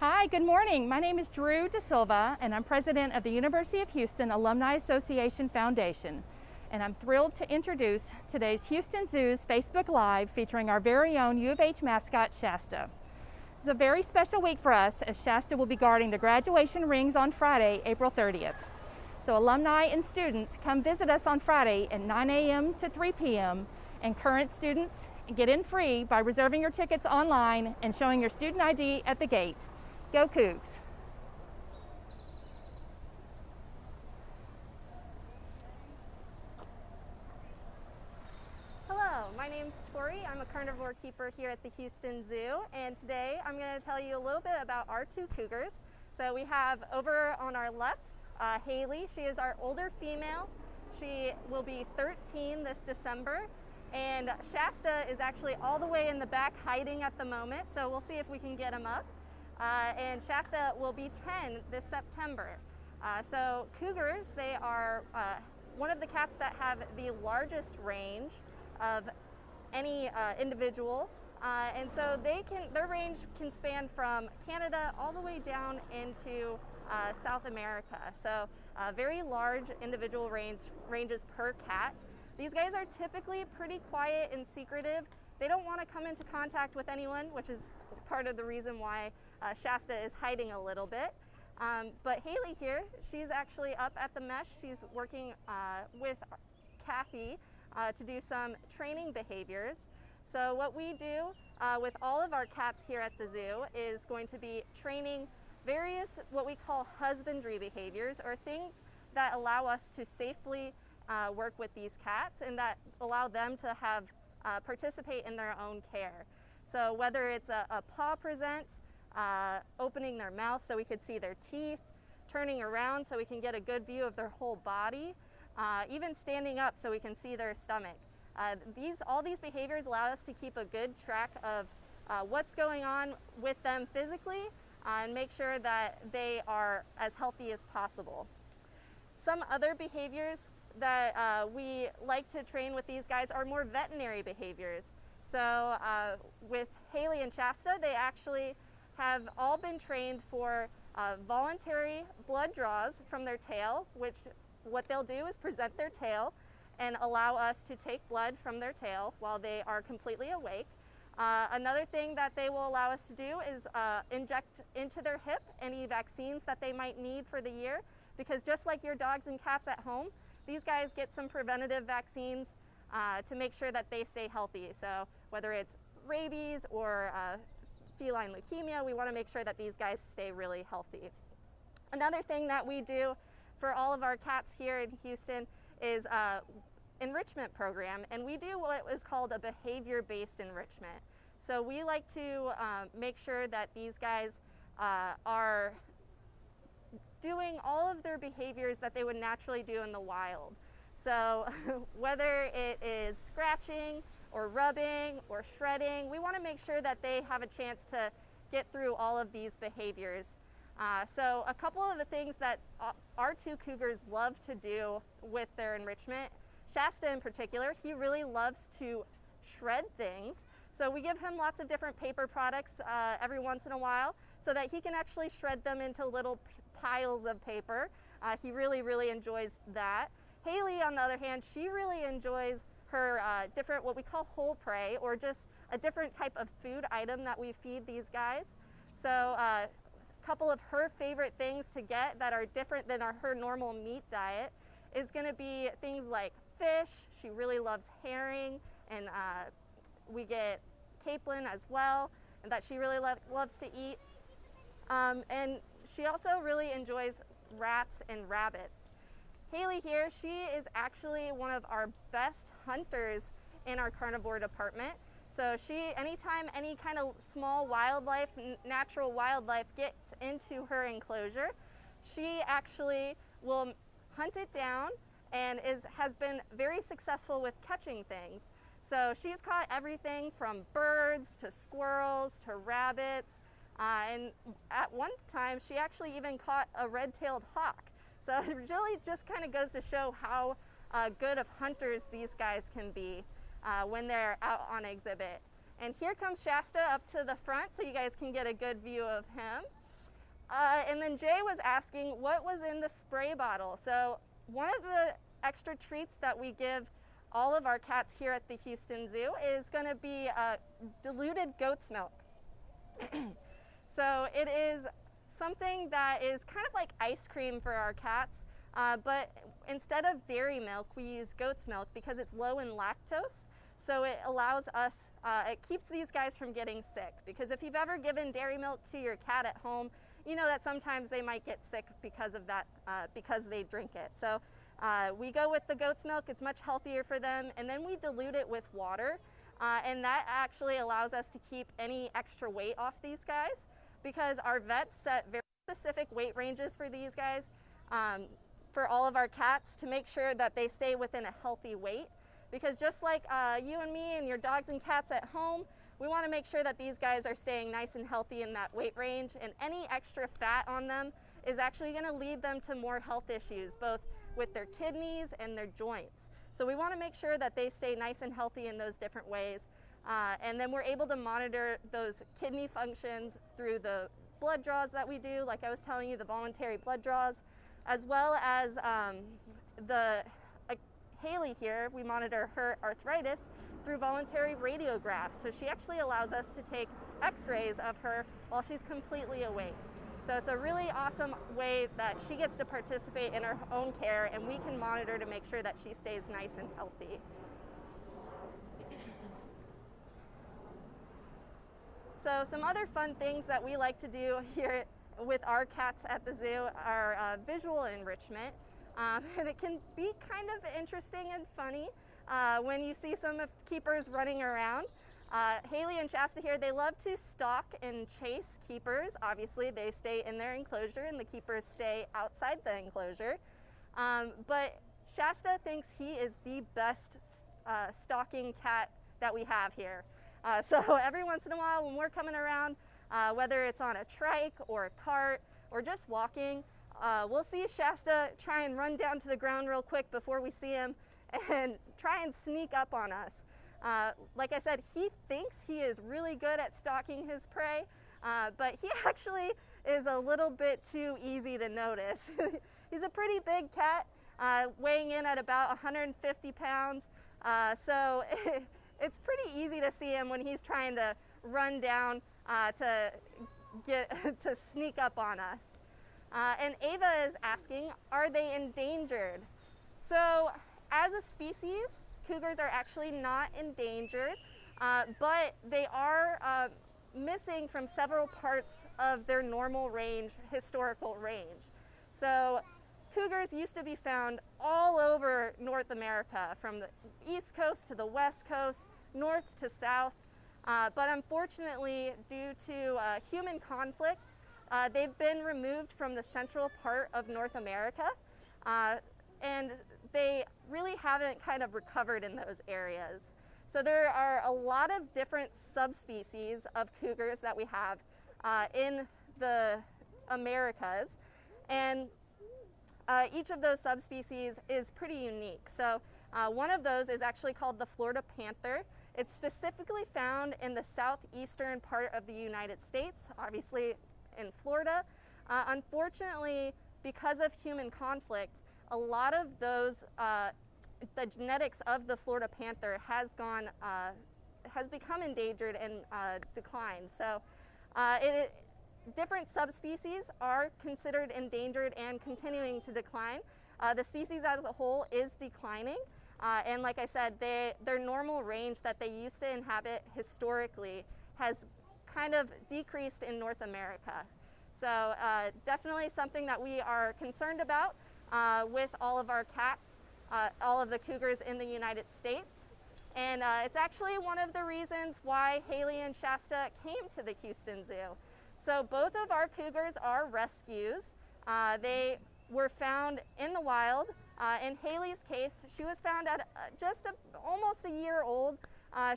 Hi, good morning. My name is Drew De Silva, and I'm president of the University of Houston Alumni Association Foundation. And I'm thrilled to introduce today's Houston Zoo's Facebook Live featuring our very own U of H mascot, Shasta. This is a very special week for us as Shasta will be guarding the graduation rings on Friday, April 30th. So alumni and students come visit us on Friday at 9 a.m. to 3 p.m. and current students get in free by reserving your tickets online and showing your student ID at the gate. Go Cougs! Hello, my name's Tori. I'm a carnivore keeper here at the Houston Zoo, and today I'm going to tell you a little bit about our two cougars. So we have over on our left, Haley. She is our older female. She will be 13 this December, and Shasta is actually all the way in the back hiding at the moment, so we'll see if we can get him up. And Shasta will be 10 this September. So Cougars, they are one of the cats that have the largest range of any individual, and so their range can span from Canada all the way down into South America. So very large individual ranges per cat. These guys are typically pretty quiet and secretive. They don't want to come into contact with anyone, which is part of the reason why Shasta is hiding a little bit. But Haley here, she's actually up at the mesh. She's working with Kathy to do some training behaviors. So what we do with all of our cats here at the zoo is going to be training various what we call husbandry behaviors, or things that allow us to safely work with these cats and that allow them to have participate in their own care. So whether it's a paw present, opening their mouth so we could see their teeth, turning around so we can get a good view of their whole body, even standing up so we can see their stomach. All these behaviors allow us to keep a good track of what's going on with them physically and make sure that they are as healthy as possible. Some other behaviors that we like to train with these guys are more veterinary behaviors. So with Haley and Shasta, they actually have all been trained for voluntary blood draws from their tail, which what they'll do is present their tail and allow us to take blood from their tail while they are completely awake. Another thing that they will allow us to do is inject into their hip any vaccines that they might need for the year, because just like your dogs and cats at home, these guys get some preventative vaccines to make sure that they stay healthy. So whether it's rabies or feline leukemia, we want to make sure that these guys stay really healthy. Another thing that we do for all of our cats here in Houston is enrichment program, and we do what is called a behavior-based enrichment. So we like to make sure that these guys are doing all of their behaviors that they would naturally do in the wild. So whether it is scratching or rubbing or shredding, we want to make sure that they have a chance to get through all of these behaviors. So a couple of the things that our two cougars love to do with their enrichment, Shasta in particular, he really loves to shred things. So we give him lots of different paper products every once in a while so that he can actually shred them into little piles of paper. He really enjoys that. Haley, on the other hand, she really enjoys her different, what we call whole prey, or just a different type of food item that we feed these guys. So a couple of her favorite things to get that are different than her normal meat diet is going to be things like fish. She really loves herring, and we get capelin as well, and that she really loves to eat. And she also really enjoys rats and rabbits. Haley here, she is actually one of our best hunters in our carnivore department. So anytime any kind of small wildlife, natural wildlife gets into her enclosure, she actually will hunt it down and has been very successful with catching things. So she's caught everything from birds to squirrels to rabbits, and at one time she actually even caught a red-tailed hawk. So it really just kind of goes to show how good of hunters these guys can be when they're out on exhibit. And here comes Shasta up to the front so you guys can get a good view of him. And then Jay was asking what was in the spray bottle. So one of the extra treats that we give all of our cats here at the Houston Zoo is going to be diluted goat's milk. So it is something that is kind of like ice cream for our cats, but instead of dairy milk, we use goat's milk because it's low in lactose. So it allows us, it keeps these guys from getting sick. Because if you've ever given dairy milk to your cat at home, you know that sometimes they might get sick because of that, because they drink it. So we go with the goat's milk, it's much healthier for them, and then we dilute it with water. And that actually allows us to keep any extra weight off these guys, because our vets set very specific weight ranges for these guys, for all of our cats, to make sure that they stay within a healthy weight. Because just like you and me and your dogs and cats at home, we want to make sure that these guys are staying nice and healthy in that weight range, and any extra fat on them is actually going to lead them to more health issues, both with their kidneys and their joints. So we want to make sure that they stay nice and healthy in those different ways. And then we're able to monitor those kidney functions through the blood draws that we do, like I was telling you, the voluntary blood draws, as well as Haley here, we monitor her arthritis through voluntary radiographs. So she actually allows us to take x-rays of her while she's completely awake. So it's a really awesome way that she gets to participate in her own care, and we can monitor to make sure that she stays nice and healthy. So some other fun things that we like to do here with our cats at the zoo are visual enrichment. And it can be kind of interesting and funny when you see some of keepers running around. Haley and Shasta here, they love to stalk and chase keepers. Obviously, they stay in their enclosure and the keepers stay outside the enclosure. But Shasta thinks he is the best stalking cat that we have here. So every once in a while when we're coming around, whether it's on a trike or a cart or just walking, we'll see Shasta try and run down to the ground real quick before we see him and try and sneak up on us. Like I said, he thinks he is really good at stalking his prey, but he actually is a little bit too easy to notice. He's a pretty big cat, weighing in at about 150 pounds, so it's pretty easy to see him when he's trying to run down to sneak up on us. And Ava is asking, are they endangered? So as a species, cougars are actually not endangered, but they are missing from several parts of their normal range, historical range. So cougars used to be found all over North America, from the East Coast to the West Coast, north to south, but unfortunately, due to human conflict, they've been removed from the central part of North America, and they really haven't kind of recovered in those areas. So there are a lot of different subspecies of cougars that we have in the Americas, and each of those subspecies is pretty unique. So one of those is actually called the Florida panther. It's specifically found in the southeastern part of the United States, obviously in Florida. Unfortunately, because of human conflict, a lot of those, the genetics of the Florida panther has become endangered and declined. So different subspecies are considered endangered and continuing to decline. The species as a whole is declining. And like I said, their normal range that they used to inhabit historically has kind of decreased in North America. So definitely something that we are concerned about with all of our cats, all of the cougars in the United States. And it's actually one of the reasons why Haley and Shasta came to the Houston Zoo. So both of our cougars are rescues. They were found in the wild. In Haley's case, she was found at almost a year old.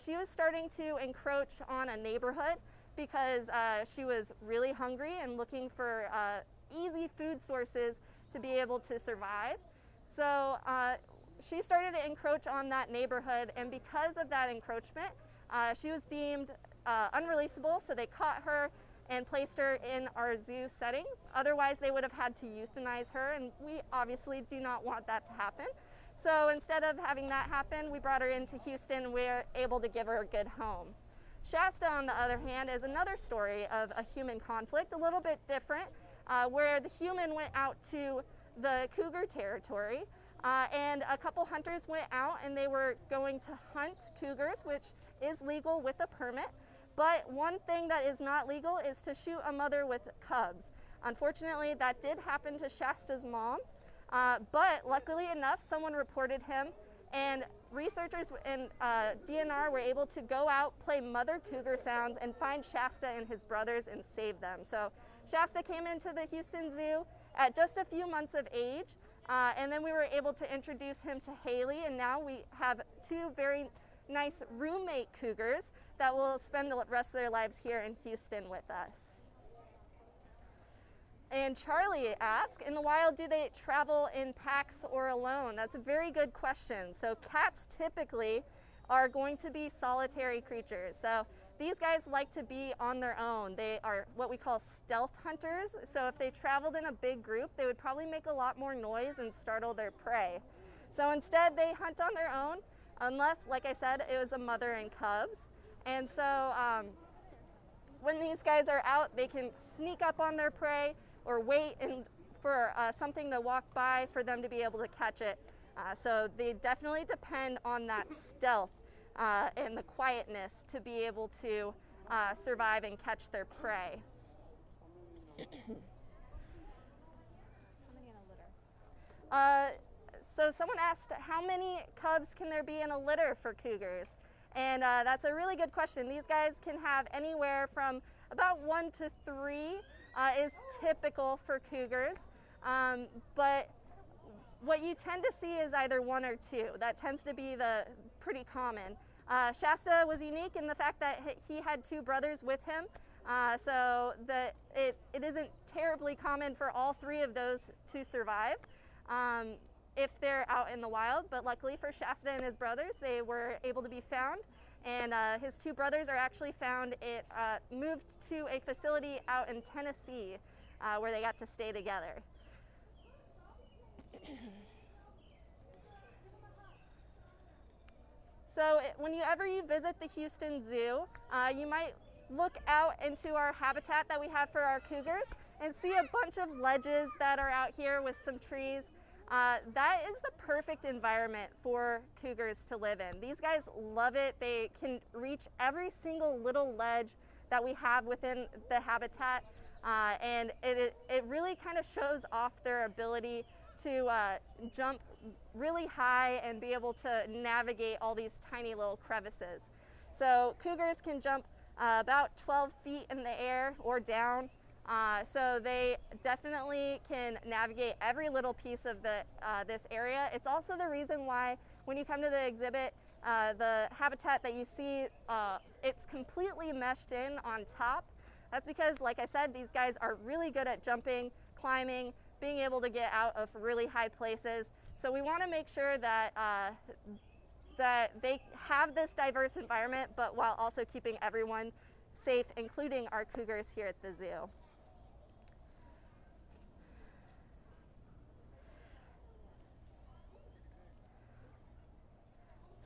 She was starting to encroach on a neighborhood because she was really hungry and looking for easy food sources to be able to survive. So she started to encroach on that neighborhood, and because of that encroachment, she was deemed unreleasable, so they caught her and placed her in our zoo setting. Otherwise, they would have had to euthanize her, and we obviously do not want that to happen. So instead of having that happen, we brought her into Houston. We're able to give her a good home. Shasta, on the other hand, is another story of a human conflict, a little bit different, where the human went out to the cougar territory, and a couple hunters went out and they were going to hunt cougars, which is legal with a permit. But one thing that is not legal is to shoot a mother with cubs. Unfortunately, that did happen to Shasta's mom, but luckily enough, someone reported him, and researchers in DNR were able to go out, play mother cougar sounds, and find Shasta and his brothers and save them. So Shasta came into the Houston Zoo at just a few months of age, and then we were able to introduce him to Haley, and now we have two very nice roommate cougars that will spend the rest of their lives here in Houston with us. And Charlie asked, in the wild, do they travel in packs or alone? That's a very good question. So cats typically are going to be solitary creatures. So these guys like to be on their own. They are what we call stealth hunters. So if they traveled in a big group, they would probably make a lot more noise and startle their prey. So instead, they hunt on their own, unless, like I said, it was a mother and cubs. And so when these guys are out, they can sneak up on their prey or wait for something to walk by for them to be able to catch it. So they definitely depend on that stealth and the quietness to be able to survive and catch their prey. So someone asked, how many cubs can there be in a litter for cougars? And that's a really good question. These guys can have anywhere from about 1 to 3 is typical for cougars. But what you tend to see is either 1 or 2. That tends to be the pretty common. Shasta was unique in the fact that he had 2 brothers with him. So it isn't terribly common for all 3 of those to survive if they're out in the wild, but luckily for Shasta and his brothers, they were able to be found, and his 2 brothers are actually found. It moved to a facility out in Tennessee where they got to stay together. So whenever you visit the Houston Zoo, you might look out into our habitat that we have for our cougars and see a bunch of ledges that are out here with some trees. That is the perfect environment for cougars to live in. These guys love it. They can reach every single little ledge that we have within the habitat, and it really kind of shows off their ability to jump really high and be able to navigate all these tiny little crevices. So cougars can jump about 12 feet in the air or down. So they definitely can navigate every little piece of this area. It's also the reason why when you come to the exhibit, the habitat that you see, it's completely meshed in on top. That's because, like I said, these guys are really good at jumping, climbing, being able to get out of really high places. So we want to make sure that that they have this diverse environment, but while also keeping everyone safe, including our cougars here at the zoo.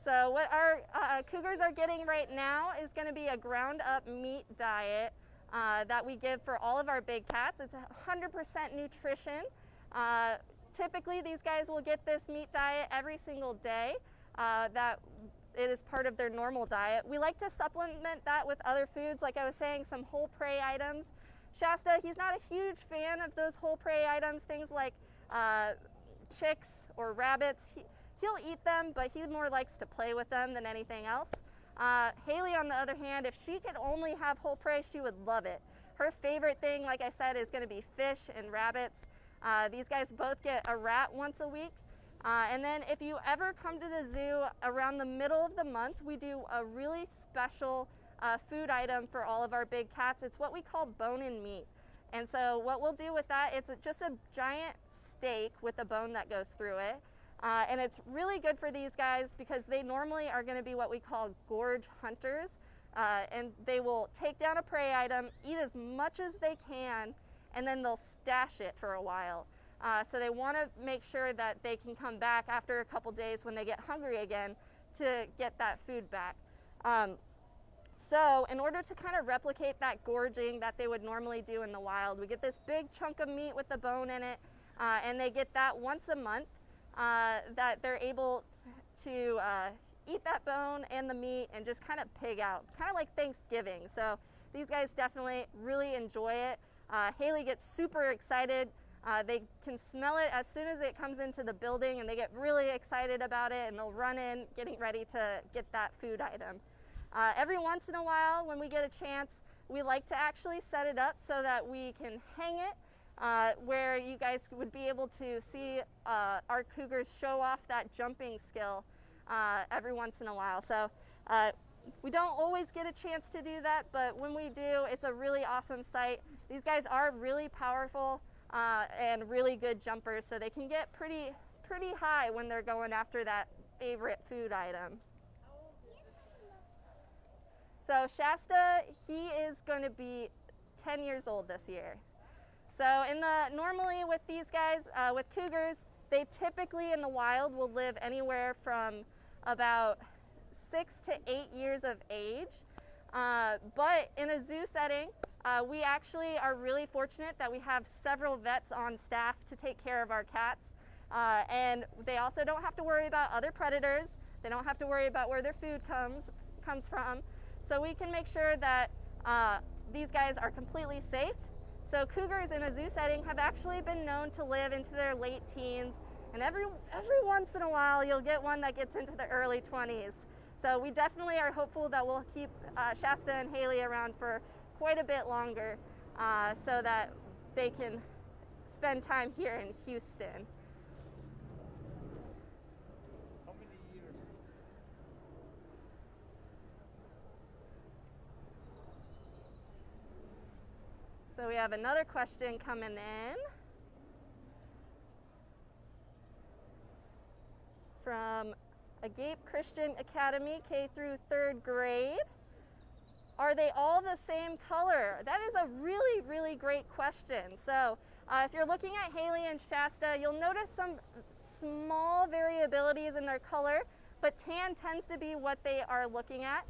So what our cougars are getting right now is going to be a ground up meat diet that we give for all of our big cats. It's 100% nutrition. Typically these guys will get this meat diet every single day. That it is part of their normal diet. We like to supplement that with other foods, like I was saying, some whole prey items. Shasta, he's not a huge fan of those whole prey items, things like chicks or rabbits. He'll eat them, but he more likes to play with them than anything else. Haley, on the other hand, if she could only have whole prey, she would love it. Her favorite thing, like I said, is going to be fish and rabbits. These guys both get a rat once a week. And then if you ever come to the zoo around the middle of the month, we do a really special food item for all of our big cats. It's what we call bone-in meat. And so what we'll do with that, it's just a giant steak with a bone that goes through it. And it's really good for these guys because they normally are going to be what we call gorge hunters. and they will take down a prey item, eat as much as they can, and then they'll stash it for a while. So they want to make sure that they can come back after a couple days when they get hungry again to get that food back. So in order to kind of replicate that gorging that they would normally do in the wild, we get this big chunk of meat with the bone in it, and they get that once a month, that they're able to eat that bone and the meat and just kind of pig out, kind of like Thanksgiving. So these guys definitely really enjoy it. Haley gets super excited. They can smell it as soon as it comes into the building, and they get really excited about it, and they'll run in getting ready to get that food item. Every once in a while, when we get a chance, we like to actually set it up so that we can hang it where you guys would be able to see our cougars show off that jumping skill every once in a while. So we don't always get a chance to do that, but when we do, it's a really awesome sight. These guys are really powerful and really good jumpers, so they can get pretty high when they're going after that favorite food item. So Shasta, he is going to be 10 years old this year. So normally with these guys, with cougars, they typically in the wild will live anywhere from about 6 to 8 years of age. But in a zoo setting, we actually are really fortunate that we have several vets on staff to take care of our cats. And they also don't have to worry about other predators. They don't have to worry about where their food comes from. So we can make sure that these guys are completely safe. So cougars in a zoo setting have actually been known to live into their late teens, and every once in a while you'll get one that gets into the early 20s. So we definitely are hopeful that we'll keep Shasta and Haley around for quite a bit longer so that they can spend time here in Houston. How many years? So we have another question coming in from Agape Christian Academy, K through 3rd grade. Are they all the same color? That is a really great question. So if you're looking at Haley and Shasta, you'll notice some small variabilities in their color, but tan tends to be what they are looking at,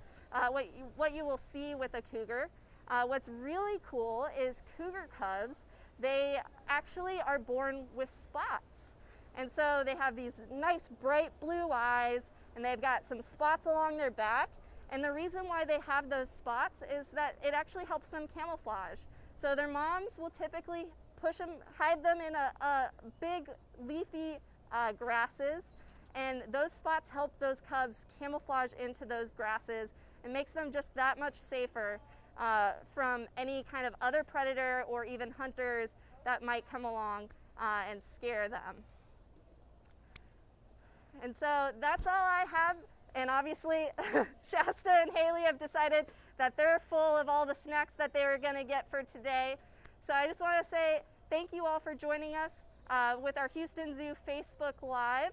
what you will see with a cougar. What's really cool is cougar cubs, they actually are born with spots. And so they have these nice bright blue eyes, and they've got some spots along their back. And the reason why they have those spots is that it actually helps them camouflage. So their moms will typically hide them in a big leafy grasses, and those spots help those cubs camouflage into those grasses. It makes them just that much safer from any kind of other predator or even hunters that might come along and scare them. And so that's all I have. And obviously, Shasta and Haley have decided that they're full of all the snacks that they were going to get for today. So I just want to say thank you all for joining us with our Houston Zoo Facebook Live.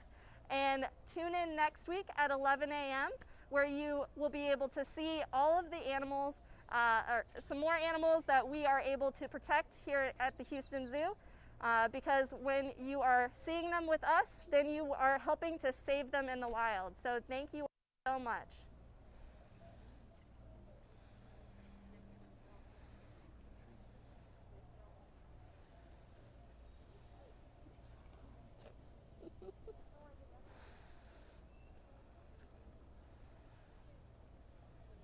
And tune in next week at 11 a.m. where you will be able to see all of the animals, or some more animals that we are able to protect here at the Houston Zoo. Because when you are seeing them with us, then you are helping to save them in the wild. So thank you so much.